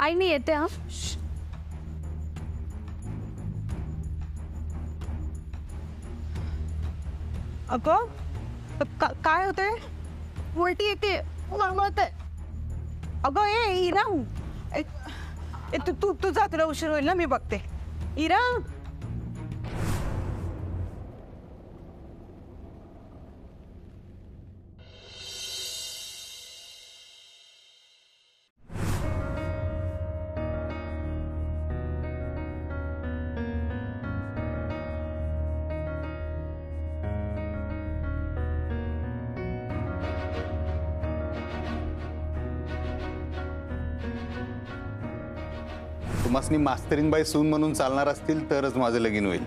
आई मी येते हा. अगं काय होते? उलटी येते मळमळते. अगं ए इरा तू जा, तुला उशीर होईल ना, मी बघते. इरा तुम्हासनी मास्तरीनबाई सून म्हणून चालणार असतील तरच माझं लगीन होईल.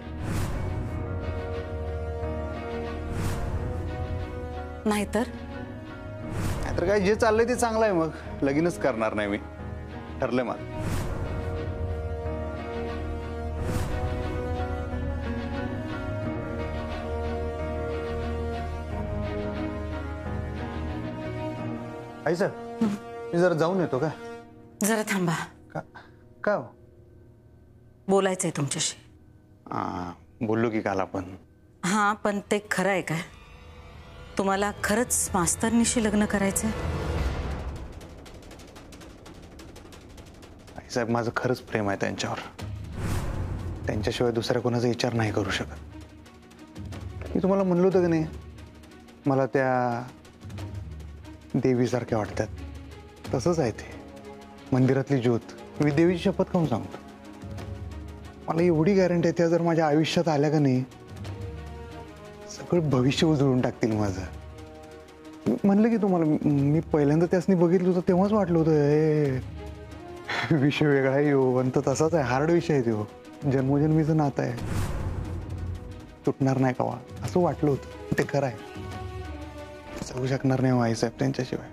नाहीतर नाहीतर काय, जे चाललंय ते चांगलं आहे. मग लगीनच करणार नाही मी, ठरलंय माझं. आई साहेब, मी जरा जाऊन येतो का? जरा थांबा, का बोलायचंय तुमच्याशी. बोललो की काल आपण. हां, पण ते खरं आहे काय? तुम्हाला खरंच मास्तरनीशी लग्न करायचंय? आई साहेब, माझं खरंच प्रेम आहे त्यांच्यावर. त्यांच्याशिवाय दुसऱ्या कोणाचा विचार नाही करू शकत. मी तुम्हाला म्हणलो होतं की नाही, मला त्या देवीसारख्या वाटतात. तसंच आहे ते, मंदिरातली ज्योत. मी देवीची शपथ खाऊन सांगतो, मला एवढी गॅरंटी आहे, त्या जर माझ्या आयुष्यात आल्या का नाही, सगळं भविष्य उजळून टाकतील माझं. म्हणलं की तुम्हाला, मी पहिल्यांदा त्यासनी बघितलं होतं तेव्हाच वाटलं होतं हे विषय वेगळा आहे हो. आणि तो तसाच आहे, हार्ड विषय आहे तो. जन्मोजन्मीचं नातं आहे, तुटणार नाही का असं वाटलं होतं. ते खरं आहे, जगू शकणार नाही आईसाहेब त्यांच्याशिवाय.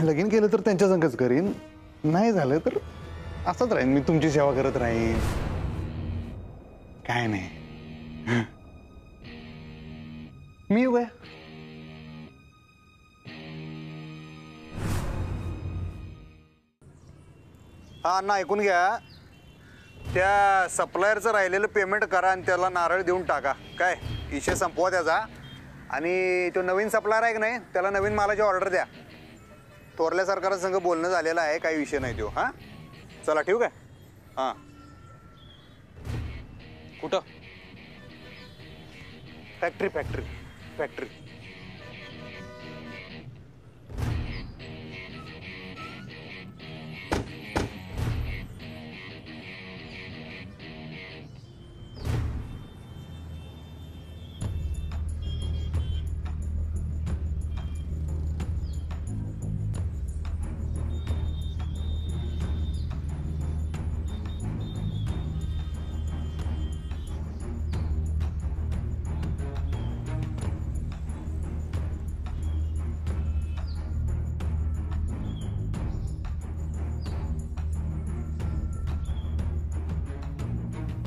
लगीन केलं तर त्यांच्या संगच करीन, नाही झालं तर असंच राहीन, मी तुमची सेवा करत राहीन. काय नाही. मी येऊ काय? हा ना, ऐकून घ्या. त्या सप्लायरचं राहिलेलं पेमेंट करा आणि त्याला नारळ देऊन टाका. काय विषय संपवा त्याचा. आणि तो नवीन सप्लायर आहे की नाही, त्याला नवीन मालाची ऑर्डर द्या. थोरल्या सरकारसंग बोलणं झालेलं आहे, काही विषय नाही तो. हां, चला ठेवू काय? हां. कुठं? Factory factory factory.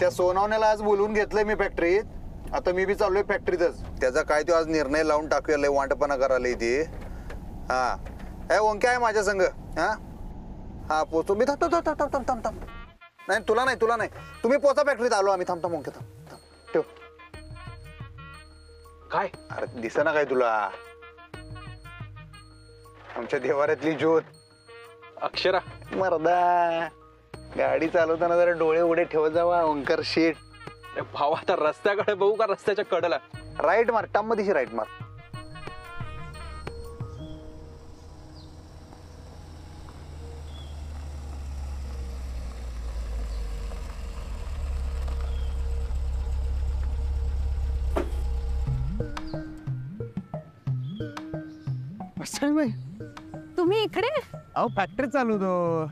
त्या सोनावण्याला आज बोलवून घेतलंय मी फॅक्टरीत. आता मी बी चाललोय फॅक्टरीतच. त्याचा काय तो आज निर्णय लावून टाकूया. लय वांडपणा करायला इथे. हा, हे ओंके आहे माझ्या संग. हा हा, पोचो मी. थांब. नाही तुला नाही, तुम्ही पोचा फॅक्टरीत. आलो आम्ही. थांब ओंके, थांब ठेव. काय अरे दिसेना काय तुला? आमच्या देवाऱ्यातली ज्योत अक्षरा. मर्दा, गाडी चालवताना जरा डोळे उडे ठेवत जावा ओंकार शेठ. भाऊ आता रस्त्याकडे बघू का रस्त्याच्या कडेला? राईट मार, टाम दिशी राईट मार. बाई, तुम्ही इकडे? अहो फॅक्टरी चालू होतो,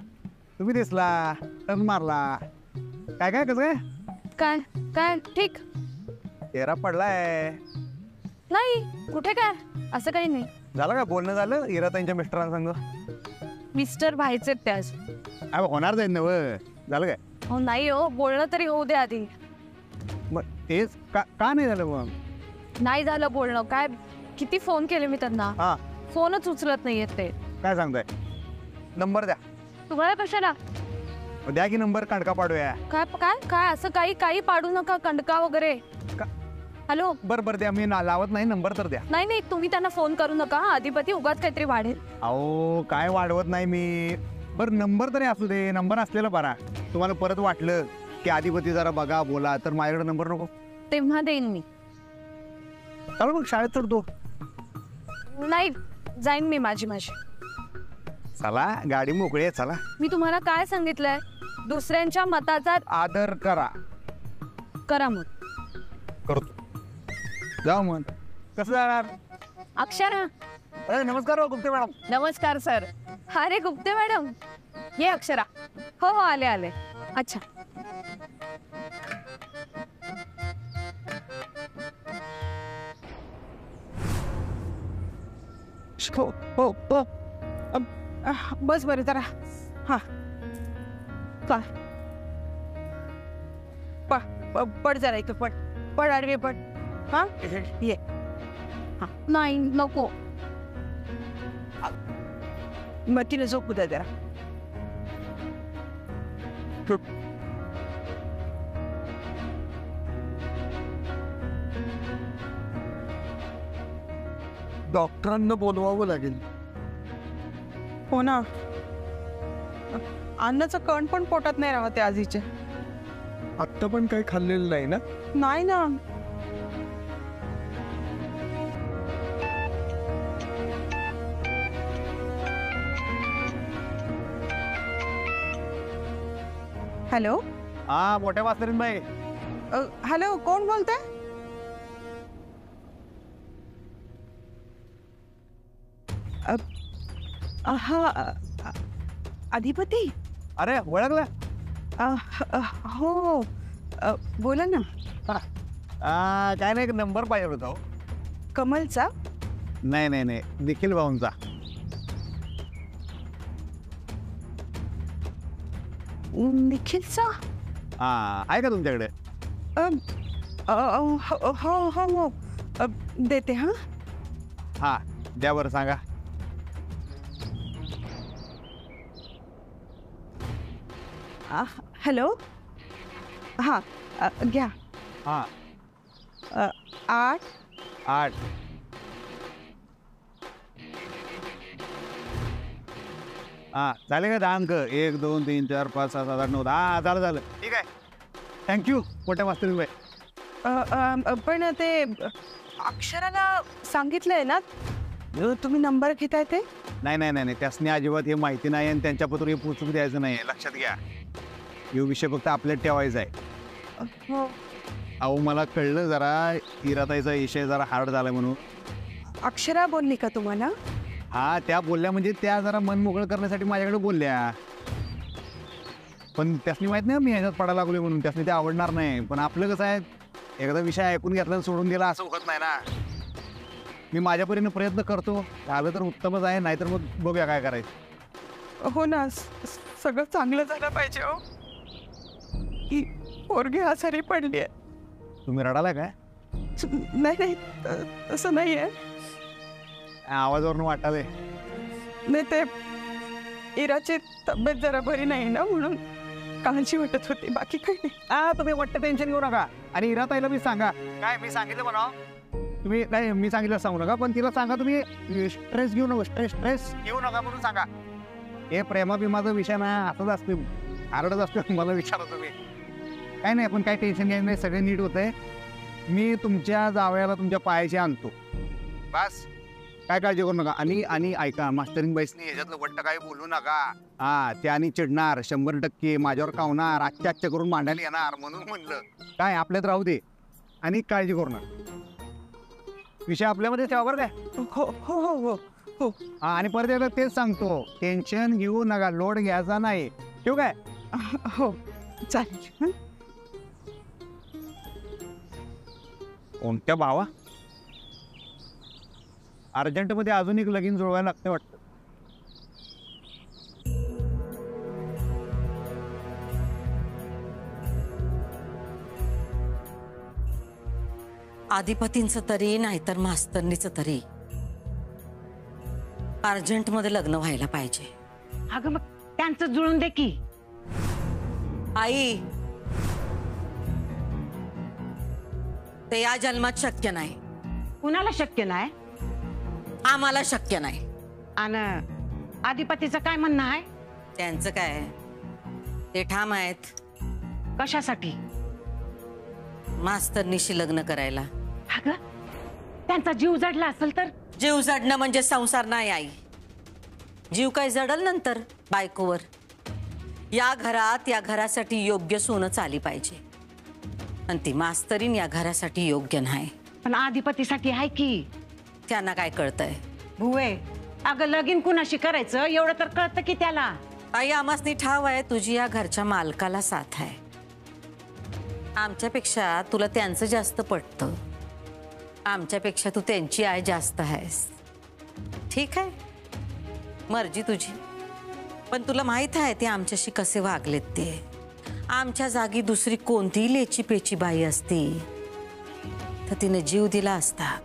तुम्ही दिसला, टर्न मारला. काय कसं काय? काय काय ठीक. तेरा पडलाय. नाही कुठे काय, असं काही नाही. झालं का बोलणं? झालं इरा त्यांच्या मिस्टरांसंग? मिस्टर व्हायचे त्याच. अहो होणार जाईल ना व. झालं काय? हो नाही हो, बोलणं तरी होऊ दे आधी. मग तेच का नाही झालं मग? नाही झालं बोलणं. काय किती फोन केले मी त्यांना, हा फोनच उचलत नाहीयेत ते. काय सांगताय? नंबर द्या. तुम्हाला कशाला? द्या की नंबर, कांडका पाडूया. काय काय काय असं काही पाडू नका, कंडका वगैरे. का- हॅलो. बरं द्या, मी लावत नाही, नंबर तर द्या. नाही तुम्ही त्यांना फोन करू नका. अधिपती उगाच काहीतरी वाढेल. अहो काय वाढवत नाही मी. बरं नंबर तरी असू दे, नंबर असलेला बरा. तुम्हाला परत वाटलं की अधिपती जरा बघा बोला तर माझ्याकडे नंबर नको. तेव्हा देईन मी. चला मग शाळेत चढतो. नाही, जाईन मी माझी. चला गाडी मोकळी आहे, चला. मी तुम्हाला काय सांगितलंय? दुसऱ्यांच्या मताचा आदर करा. करा मग. करतो. जाऊ मग. कसं जाणार? अक्षरा. अरे नमस्कार हो गुप्ते मॅडम. नमस्कार सर. अरे गुप्ते मॅडम, ये अक्षरा. हो आले. अच्छा. हो. बस बरं जरा. हा का पड जरा इथं पड आडवे पड. हा ये. नाही नको. मग तिला झोपू द्या जरा. डॉक्टरांना बोलवावं लागेल. हो ना. अन्नाचं कण पण पोटात नाही राहते आजीचे. आत्ता पण काही खाल्लेलं नाही ना? नाही ना. हॅलो. हा मोठ्या मास्तरीन बाई. हॅलो, कोण बोलतंय? हा अधिपती. अरे ओळखलं? हो. बोला ना. काय नाही, नंबर पाहिजे होता हो. कमलचा? नाही निखिल भाऊंचा. निखिलचा? हा आहे का तुमच्याकडे? हो. देते. हा द्या बरं, सांगा. हॅलो. हां घ्या. हा 8 8 हा झाले का 10 अंक? 1 2 3 4 5 6 7 8 9 10. झालं. ठीक आहे, थँक्यू मोठ्या मास्तरीन बाई. पण ते अक्षराला सांगितलंय ना तुम्ही नंबर घेताय ते? नाही त्यासनी अजिबात हे माहिती नाही आणि त्यांच्या पत्र हे पोचून द्यायचं नाही. लक्षात घ्या, यो विषय फक्त आपल्यात ठेवायचा आहे. हो. अहो मला कळलं जरा इराताईचा विषय जरा हार्ड झाला म्हणून. अक्षरा बोलली का तुम्हाला? हा त्या बोलल्या, म्हणजे त्या जरा मन मोकळं करण्यासाठी माझ्याकडे बोलल्या. पण त्यासनी माहित नाही मी ह्याच्यात पडायला लागलोय म्हणून. त्यासनी ते आवडणार नाही. पण आपलं कसं आहे, एकदा विषय ऐकून घेतला सोडून दिला असं होत नाही ना. मी माझ्या परीने प्रयत्न करतो. झालं तर उत्तमच आहे, नाहीतर मग बघूया काय करायचं. हो ना. सगळं चांगलं झालं पाहिजे. हो ही पोरगी आजारी पडली आहे. तुम्ही रडाला काय? नाही तसं नाही आहे. आवाजावरून वाटाले. नाही ते इराची तब्येत जरा बरी नाही ना, म्हणून काळजी वाटत होती. बाकी काही नाही. तुम्ही वाटतं टेन्शन घेऊ नका. आणि इराताईला मी सांगा, काय मी सांगितलं म्हणा. तुम्ही नाही, मी सांगितलं सांगू नका, पण तिला सांगा तुम्ही स्ट्रेस घेऊ नका. स्ट्रेस घेऊ नका म्हणून सांगा. हे प्रेमाभिमाचा विषय ना असंच असते, आरडच असतो. मला विचारा तुम्ही. काय नाही, पण काय टेन्शन घ्यायचं नाही, सगळं नीट होतंय. मी तुमच्या जावयाला तुमच्या पायाशी आणतो, बस. काय काळजी करू नका. आणि ऐका, मास्टरिंग बाईसनी ह्याच्यातलं वट्ट काही बोलू नका. त्याने चिडणार 100%, माझ्यावर कावणार, आजच्या करून मांडायला येणार. म्हणून म्हणलं काय आपल्यात राहू दे आणि काळजी करू नका. विषय आपल्यामध्ये ठेवा बरं काय. हो हो हो हो. आणि परत एकदा तेच सांगतो, टेन्शन घेऊ नका, लोड घ्यायचा नाही. ठेवू काय? हो चालेल. कोणत्या भावा? अर्जंटमध्ये अजून एक लगीन जुळवायला लागते वाटतं. अधिपतींचं तरी नाहीतर मास्तरनीचं तरी अर्जंटमध्ये लग्न व्हायला पाहिजे. अगं मग त्यांचं जुळून दे की. आई, ते या जन्मात शक्य नाही. कुणाला शक्य नाही? आम्हाला शक्य नाही. आणि आधिपतीचं काय म्हणणं आहे? त्यांचं काय, ते ठाम आहेत कशासाठी? मास्तरनीशी लग्न करायला. अगं, त्यांचा जीव जडला असेल तर? जीव जडणं म्हणजे संसार नाही आई. जीव काय जडल नंतर बायकोवर. या घरासाठी योग्य सोनच आली पाहिजे, आणि ती मास्तरीन या घरासाठी योग्य नाही. पण आधिपतीसाठी आहे की. त्यांना काय कळतंय? भुवे, अगं लगीन कुणाशी करायचं एवढं तर कळतं की त्याला. आई, आमासनी ठाव आहे तुझी या घरच्या मालकाला साथ आहे. आमच्यापेक्षा तुला त्यांचं जास्त पटतं. आमच्यापेक्षा तू त्यांची आई जास्त आहेस. ठीक आहे, मर्जी तुझी. पण तुला माहित आहे ते आमच्याशी कसे वागलेत ते. आमच्या जागी दुसरी कोणतीही लेची पेची बाई असती तर तिने जीव दिला असता.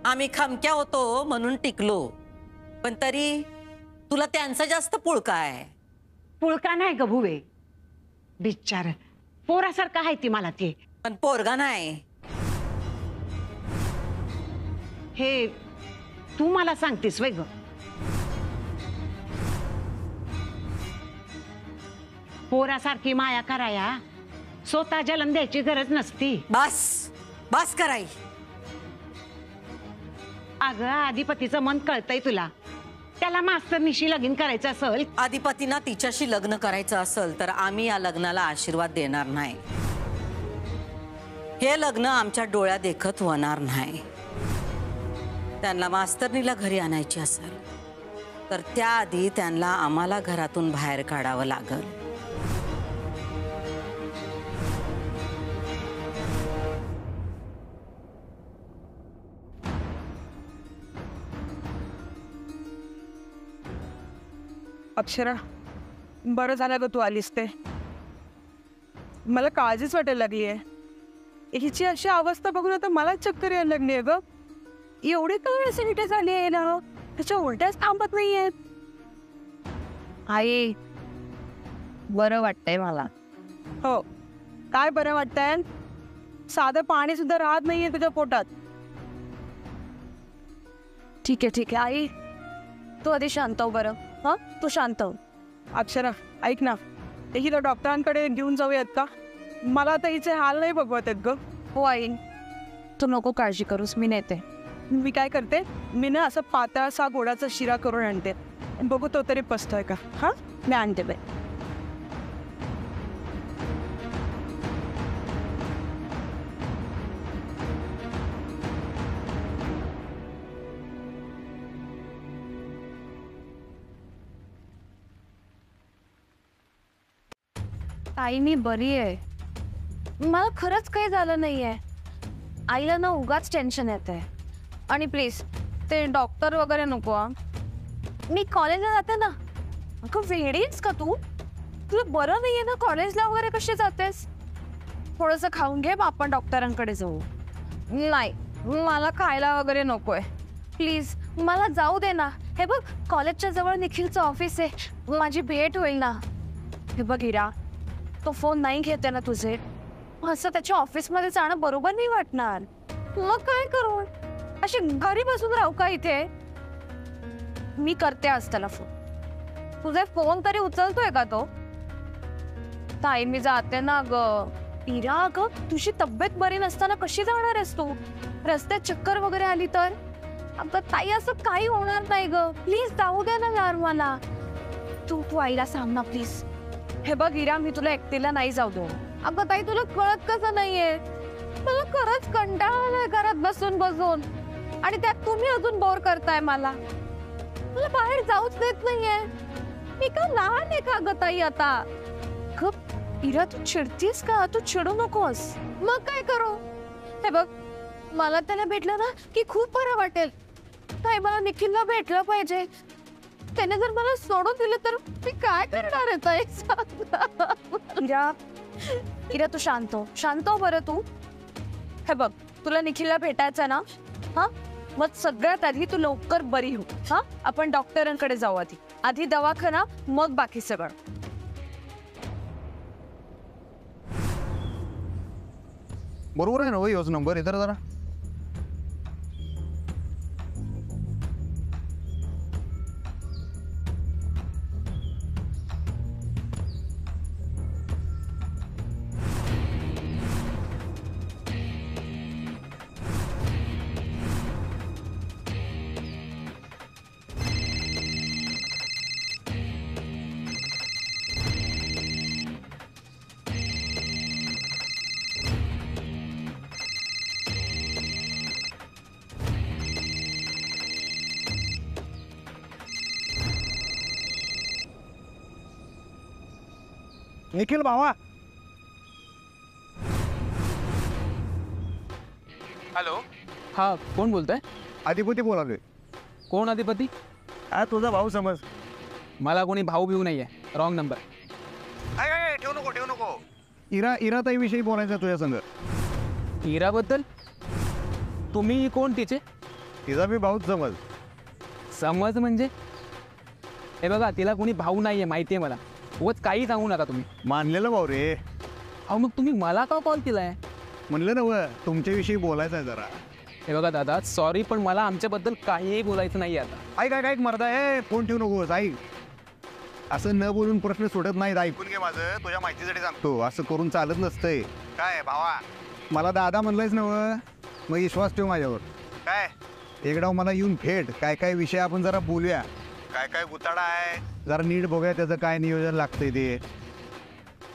आम्ही खमक्या होतो म्हणून टिकलो, पण तरी तुला त्यांचा जास्त पुळका आहे. पुळका नाही ग भुवे, बिचार पोरासारखं आहे ती मला ते. पण पोरगा नाही. हे तू मला सांगतेस वय ग? पोरासारखी माया कराया स्वतः जन्म द्यायची गरज नसती. बस बस कराई. अगं, आधिपतीचं मन कळतंय तुला. त्याला मास्तरनीशी लगीन करायचं असेल. आधिपतींना तिच्याशी लग्न करायचं असेल तर आम्ही या लग्नाला आशीर्वाद देणार नाही. हे लग्न आमच्या डोळ्या देखत होणार नाही. त्यांना मास्तरनीला घरी आणायची असेल तर त्याआधी त्यांना आम्हाला घरातून बाहेर काढावं लागल. अक्षरा, बरं झालं ग तू आलीस ते. मला काळजीच वाटायला लागली आहे. हिची अशी अवस्था बघून आता मलाच चक्कर यायला लागली आहे ग. एवढी काय ऍसिडिटी झाली आहे ना, त्याच्या उलट्याच थांबत नाहीयेत. आई, बरं वाटतंय मला. हो, काय बरं वाटतंय? साधं पाणी सुद्धा राहत नाहीये तुझ्या पोटात. ठीक आहे आई, तू आधी शांत हो बरं. हा, तू शांत हो. अक्षरा, ऐक ना, ते हिला डॉक्टरांकडे घेऊन जाऊयात का? मला आता हिचे हाल नाही बघवत आहेत ग. हो आई, तू नको काळजी करूस, मी नेते. मी काय करते, मी ना असं पातळसा गोडाचा शिरा करून आणते. बघू तो तरी पचतोय का. हा, मी आणते बाई. आई, मी बरी आहे. मला खरंच काही झालं नाहीये. आईला ना उगाच टेन्शन येते. आणि प्लीज ते डॉक्टर वगैरे नको. मी कॉलेजला जाते ना. अगं वेडीच का तू? तुला बरं नाहीये ना, कॉलेजला वगैरे कशी जातेस? थोडंसं खाऊन घे, मग आपण डॉक्टरांकडे जाऊ. नाही, मला खायला वगैरे नकोय. प्लीज मला जाऊ दे ना. हे बघ, कॉलेजच्या जवळ निखिलचं ऑफिस आहे, माझी भेट होईल ना. हे बघ हिरा, तो फोन नाही घेते ना तुझे, असं त्याच्या ऑफिसमध्ये जाणं बरोबर नाही वाटणार. मग काय करू? अशी घरी बसून राहू का इथे? मी करते आज त्याला फोन. तुझे फोन तरी उचलतोय का तो? ताई, मी जाते ना ग. इरा, अगं तुझी तब्येत बरी नसताना कशी जाणार आहेस तू? रस्त्यात चक्कर वगैरे आली तर? अगं ताई, असं काही होणार नाही ग. प्लीज जाऊ दे ना यार मला. तू आईला सांग ना प्लीज. हे बघ इरा, मी तुला एकटीला नाही जाऊ दे. अगं ताई, तुला कळत कसं नाहीये? मला खरंच कंटाळा आलाय घरात बसून बसून, आणि त्यात तुम्ही अजून बोर करताय मला. मला बाहेर जाऊच देत नाहीये. मी का लहान आहे का ग ताई आता? इरा, तू चिडतीस का? तू चिडू नकोस. मग काय करू? हे बघ, मला त्याला भेटलं ना की खूप बरं वाटेल. ताई, मला निखिलला भेटलं पाहिजे. त्याने जर मला सोडून दिलं तर मी काय करणार आहे ताई? इरा, तू शांत हो बरं तू. हे बघ, तुला निखिलला भेटायचं ना, हा, मग सगळ्यात आधी तू लवकर बरी हो. हा, आपण डॉक्टरांकडे जाऊ आधी. आधी दवाखाना मग बाकी सगळं. बरोबर आहे ना हो योच नंबर इतर जरा. निखिल भावा. हॅलो. हा कोण बोलतोय? अधिपती बोलालोय. कोण अधिपती? तुझा भाऊ समज. मला कोणी भाऊ बिऊ नाहीये. Wrong number. ठेवू नको ठेवू नको. इराताई विषयी बोलायचं तुझ्या संग. इराबद्दल? तुम्ही कोण तिचे? तिचा मी भाऊच समज. समज म्हणजे? हे बघा तिला कोणी भाऊ नाहीये माहिती आहे मला. उगाच काही सांगू नका तुम्ही. मानलेलं भाऊ रे. अहो मग तुम्ही मला का कॉल केलाय? म्हणलं ना तुमच्याविषयी बोलायचं आहे जरा. हे बघा दादा सॉरी पण मला आमच्याबद्दल काहीही बोलायचं नाही आता. ऐक मर्दा. फोन ठेवू नकोस. ऐक असं न बोलून प्रश्न सुटत नाहीत. ऐकून घे माझं. तुझ्या माहितीसाठी सांगतो. असं करून चालत नसतंय. काय भावा मला दादा म्हणलायच ना मग विश्वास ठेव माझ्यावर. काय एकदा मला येऊन भेट. काय विषय आपण जरा बोलूया. काय गुताडा आहे जरा नीट बघूया त्याचं काय नियोजन लागतंय ते.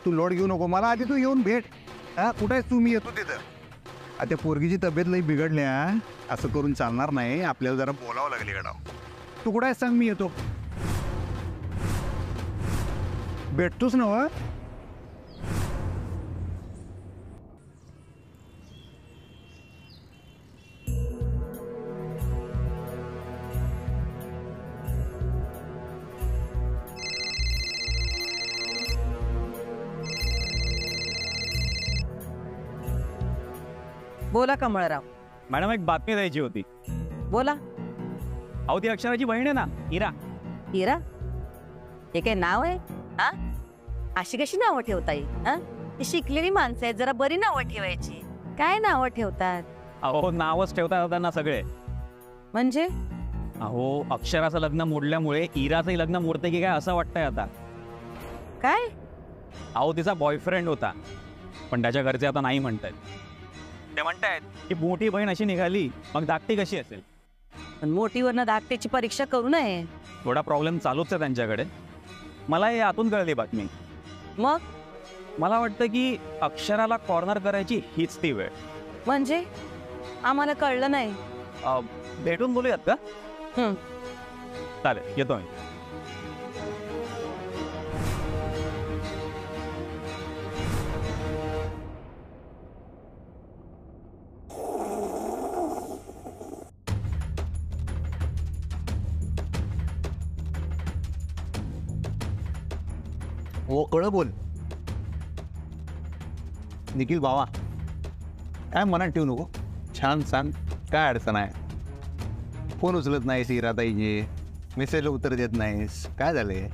तू लोड घेऊ नको. मला आधी तू येऊन भेट. कुठे आहेस तू? मी येतो तिथं. आता पोरगीची तब्येत लई बिघडल्या. असं करून चालणार नाही. आपल्याला जरा बोलावं लागेल इकडं. तू कुठे आहेस सांग मी येतो. भेटतोच ना व. बोला कमळराव. मॅडम एक बातमी द्यायची होती. बोला. अहो ती अक्षराची बहीण आहे ना इरा. हिरा? हे काय नाव आहे? हा अशी कशी नावं ठेवता येईल? हा ही शिकलेली माणसं आहेत. जरा बरी नावं ठेवायची. काय नावं ठेवतात? अहो नावच ठेवता त्यांना सगळे. म्हणजे? अहो अक्षराचं लग्न मोडल्यामुळे इराचंही लग्न मोडते की काय असं वाटतंय आता. काय? अहो तिचा बॉयफ्रेंड होता पण त्याच्या घरचे आता नाही म्हणतायत. ते म्हणतायत की मोठी बहीण अशी निघाली मग धाकटी कशी असेल. पण मोठीवरनं धाकट्याची परीक्षा करू नये. थोडा प्रॉब्लेम चालूच आहे त्यांच्याकडे. मला हे आतून कळली बातमी. मग मला वाटतं की अक्षराला कॉर्नर करायची हीच ती वेळ. म्हणजे आम्हाला कळलं नाही. भेटून बोलूयात का? हं. चालेल येतो मी. हो कळं बोल. निखिल भावा काय मनात ठेवू नको. छान सांग काय अडचण आहे. फोन उचलत नाहीस इराताईचे. मेसेजला उत्तर देत नाहीस. काय झालंय?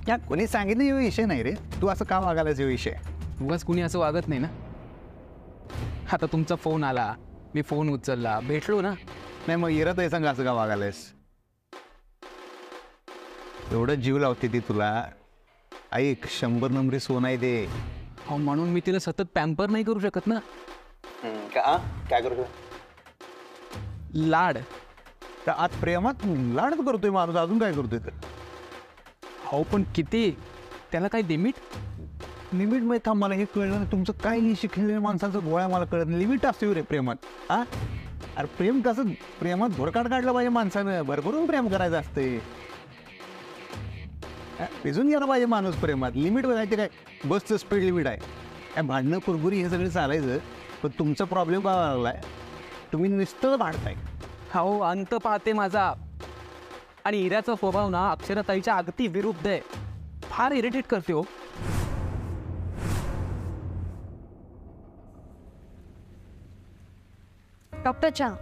या कोणी सांगितलं हे विषय नाही रे. तू असं का वागायलाच हे विषय. उगाच कुणी असं वागत नाही ना. आता तुमचा फोन आला मी फोन उचलला भेटलो ना. नाही मग इराताई सांग असं का वागायलास. एवढं जीव लावते ती तुला. ऐक 100 नंबरी सोन आहे ते. अहो म्हणून मी तिला सतत पॅम्पर नाही करू शकत ना. काय करतो? लाड. तर आज प्रेमात लाडच करतोय माणूस. अजून काय करतोय तर. हो पण किती? त्याला काही लिमिट? लिमिट मध्ये थांब. मला हे कळलं नाही तुमचं काय नाही शिकलेल्या माणसाचं गोळ्या मला कळत नाही. लिमिट असते रे प्रेमात. अरे प्रेम कसं प्रेमात भोरकाट काढलं पाहिजे माणसानं. भरभरून प्रेम करायचं असते. भिजून गेला पाहिजे माणूस प्रेमात. लिमिट बघायचं काय. बसचं स्पीड लिमिट आहे. काय भांडणं कुरबुरी हे सगळं चालायचं. पण तुमचा प्रॉब्लेम काय लागलाय. तुम्ही नुसतं भांडताय. हो अंत पाहते माझा. आणि इराचा स्वभाव ना अक्षराताईच्या अगदी विरुद्ध आहे. फार इरिटेट करते हो. डॉक्टर चहा.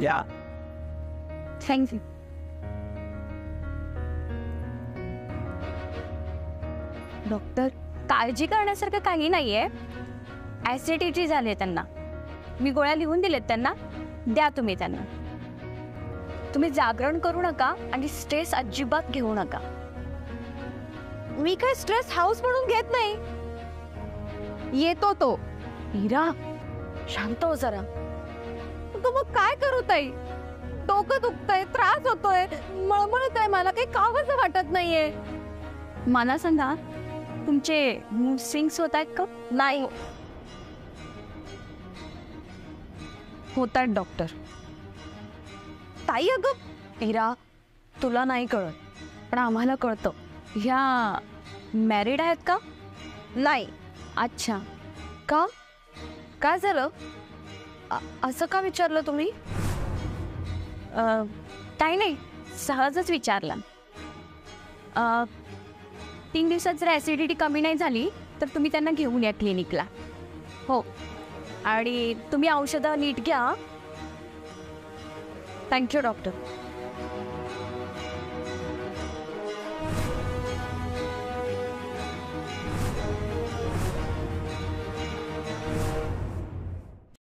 या थँक्यू. डॉक्टर, काळजी करण्यासारखं काही नाहीये. ऍसिडिटी झाली आहे त्यांना. मी गोळ्या लिहून दिलेत त्यांना, द्या तुम्ही त्यांना. तुम्ही जागरण करू नका आणि स्ट्रेस अजिबात घेऊ नका. मी काय स्ट्रेस हाऊस म्हणून घेत नाही. येतो तो. मीरा, शांत हो जरा. तू मग काय करू ताई? डोकं दुखतंय, त्रास होतोय, मळमळतंय, मला काही खावंसं वाटत नाहीये. मला सांगा, तुमचे मूड स्विंग्स होत आहेत का? नाही होत आहेत डॉक्टर. ताई अगं, मीरा, तुला नाही कळत पण आम्हाला कळतं. ह्या मॅरिड आहेत का? नाही. अच्छा, का? काय झालं? असं का विचारलं तुम्ही? काही नाही, सहजच विचारलं. 3 दिवसात जर ॲसिडिटी कमी नाही झाली तर तुम्ही त्यांना घेऊन या क्लिनिकला. हो, आणि तुम्ही औषधं नीट घ्या. Thank you doctor.